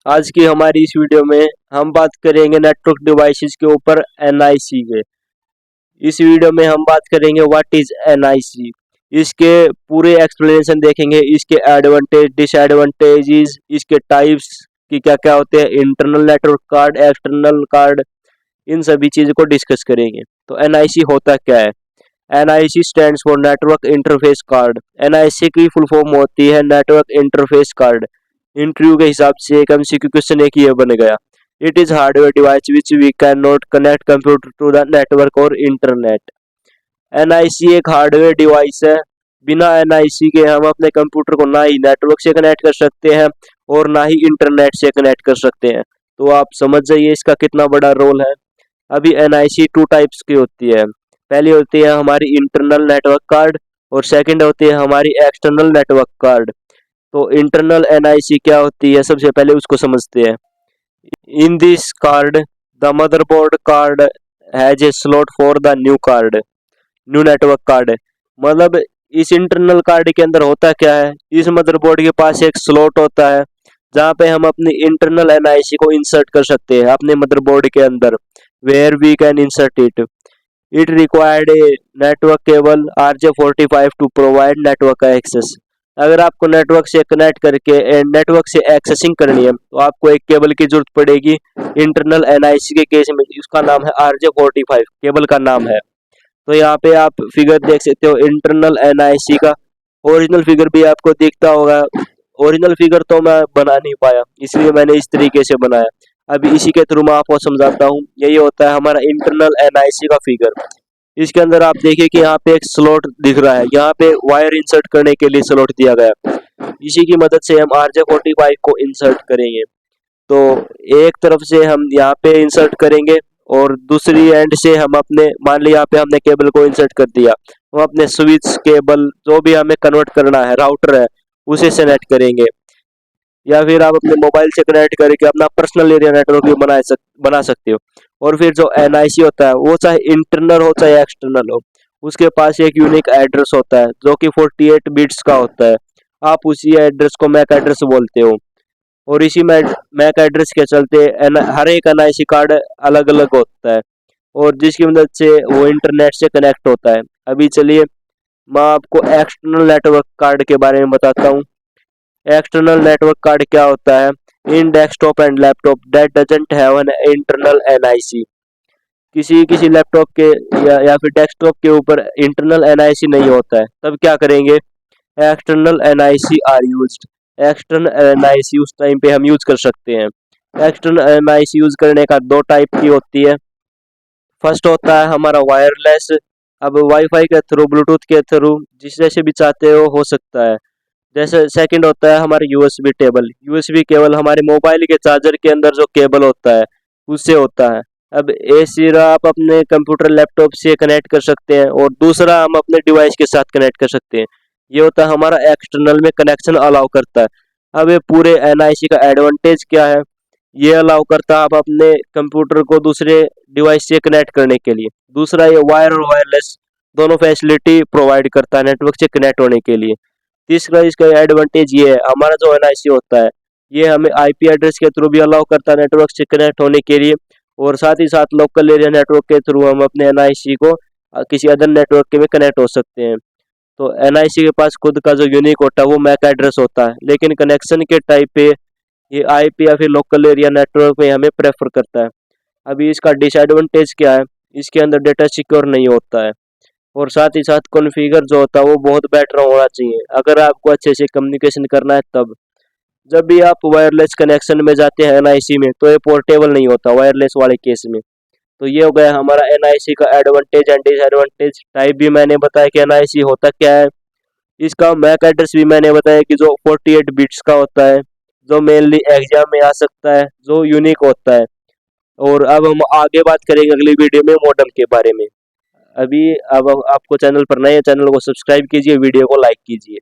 आज की हमारी इस वीडियो में हम बात करेंगे नेटवर्क डिवाइसेस के ऊपर एनआईसी के। इस वीडियो में हम बात करेंगे व्हाट इज एनआईसी, इसके पूरे एक्सप्लेनेशन देखेंगे, इसके एडवांटेज डिसएडवांटेजेस, इसके टाइप्स की क्या क्या होते हैं, internal network card, external card, इन सभी चीज़ों को डिस्कस करेंगे। तो एनआईसी होता क्या है? NIC stands for network interface card. NIC की फुल फॉर्म होती है नेटवर्क इंटरफेस कार्ड। इंटरव्यू के हिसाब से एक एमसीक्यू क्वेश्चन एक ये बन गया। It is hardware device which we can not connect computer to the network और इंटरनेट। एनआईसी एक हार्डवेयर डिवाइस है। बिना एनआईसी के हम अपने कंप्यूटर को ना ही नेटवर्क से कनेक्ट कर सकते हैं और ना ही इंटरनेट से कनेक्ट कर सकते हैं। तो आप समझ जाइए इसका कितना बड़ा रोल है। अभी एनआईसी टू टाइप्स की होती है। पहली होती है हमारी इंटरनल नेटवर्क कार्ड और सेकंड होती है हमारी एक्सटर्नल नेटवर्क कार्ड। तो इंटरनल एनआईसी क्या होती है, सबसे पहले उसको समझते हैं। In this card the motherboard card has a slot for the new network card. मतलब इस इंटरनल कार्ड के अंदर होता क्या है, इस मदरबोर्ड के पास एक स्लॉट होता है जहाँ पे हम अपनी इंटरनल एनआईसी को इंसर्ट कर सकते हैं अपने मदरबोर्ड के अंदर। Where we can insert it. It required a network cable RJ45 to provide network access. अगर आपको नेटवर्क से कनेक्ट करके नेटवर्क से एक्सेसिंग करनी है तो आपको एक केबल की जरूरत पड़ेगी। इंटरनल एनआईसी के केस में उसका नाम है RJ45, केबल का नाम है। तो यहाँ पे आप फिगर देख सकते हो इंटरनल एनआईसी का। ओरिजिनल फिगर भी आपको दिखता होगा। ओरिजिनल फिगर तो मैं बना नहीं पाया, इसलिए मैंने इस तरीके से बनाया। अभी इसी के थ्रू मैं आपको समझाता हूँ। यही होता है हमारा इंटरनल एनआईसी का फिगर। इसके अंदर आप देखिए कि यहाँ पे एक स्लॉट दिख रहा है, यहाँ पे वायर इंसर्ट करने के लिए स्लॉट दिया गया। इसी की मदद से हम RJ45 को इंसर्ट करेंगे। तो एक तरफ से हम यहाँ पे इंसर्ट करेंगे और दूसरी एंड से हम अपने, मान लिया यहाँ पे हमने केबल को इंसर्ट कर दिया, हम अपने स्विच केबल जो भी हमें कन्वर्ट करना है, राउटर है, उसे सेलेक्ट करेंगे। या फिर आप अपने मोबाइल से कनेक्ट करके अपना पर्सनल एरिया नेटवर्क भी बना सकते हो। और फिर जो एनआईसी होता है वो चाहे इंटरनल हो चाहे एक्सटर्नल हो, उसके पास एक यूनिक एड्रेस होता है जो कि 48 बिट्स का होता है। आप उसी एड्रेस को मैक एड्रेस बोलते हो और इसी मैक एड्रेस के चलते हर एक एनआईसी कार्ड अलग अलग होता है और जिसकी मदद से वो इंटरनेट से कनेक्ट होता है। अभी चलिए मैं आपको एक्सटर्नल नेटवर्क कार्ड के बारे में बताता हूँ। एक्सटर्नल नेटवर्क कार्ड क्या होता है? In desktop and laptop that doesn't have an internal NIC. किसी किसी लैपटॉप के या फिर डेस्कटॉप के ऊपर इंटरनल एनआईसी नहीं होता है, तब क्या करेंगे? External NIC are used. External NIC उस टाइम पे हम यूज कर सकते हैं। एक्सटर्नल एनआईसी यूज करने का दो टाइप की होती है। फर्स्ट होता है हमारा वायरलेस। अब वाईफाई के थ्रू, ब्लूटूथ के थ्रू, जिस जैसे भी चाहते हो सकता है। जैसे सेकंड होता है हमारा यूएसबी केबल। यूएसबी केबल हमारे मोबाइल के चार्जर के अंदर जो केबल होता है उससे होता है। अब एक सिरा आप अपने कंप्यूटर लैपटॉप से कनेक्ट कर सकते हैं और दूसरा हम अपने डिवाइस के साथ कनेक्ट कर सकते हैं। ये होता है हमारा एक्सटर्नल में कनेक्शन अलाउ करता है। अब ये पूरे एनआईसी का एडवांटेज क्या है? ये अलाउ करता है आप अपने कंप्यूटर को दूसरे डिवाइस से कनेक्ट करने के लिए। दूसरा, ये वायर और वायरलेस दोनों फैसिलिटी प्रोवाइड करता है नेटवर्क से कनेक्ट होने के लिए। तीसरा इसका एडवांटेज ये है, हमारा जो एनआईसी होता है ये हमें आईपी एड्रेस के थ्रू भी अलाउ करता है नेटवर्क से कनेक्ट होने के लिए और साथ ही साथ लोकल एरिया नेटवर्क के थ्रू हम अपने एनआईसी को किसी अदर नेटवर्क के में कनेक्ट हो सकते हैं। तो एनआईसी के पास खुद का जो यूनिक होता है वो मैक एड्रेस होता है, लेकिन कनेक्शन के टाइप पे ये आईपी या फिर लोकल एरिया नेटवर्क में हमें प्रेफर करता है। अभी इसका डिसएडवांटेज क्या है? इसके अंदर डेटा सिक्योर नहीं होता है और साथ ही साथ कॉन्फ़िगर जो होता है वो बहुत बेटर होना चाहिए अगर आपको अच्छे से कम्युनिकेशन करना है तब। जब भी आप वायरलेस कनेक्शन में जाते हैं एनआईसी में तो ये पोर्टेबल नहीं होता वायरलेस वाले केस में। तो ये हो गया हमारा एनआईसी का एडवांटेज एंड डिसएडवांटेज। टाइप भी मैंने बताया कि एनआईसी होता क्या है। इसका मैक एड्रेस भी मैंने बताया कि जो 48 बिट्स का होता है, जो मेनली एग्जाम में आ सकता है, जो यूनिक होता है। और अब हम आगे बात करेंगे अगली वीडियो में मॉडेम के बारे में। अभी अब आपको चैनल पर नए, चैनल को सब्सक्राइब कीजिए, वीडियो को लाइक कीजिए।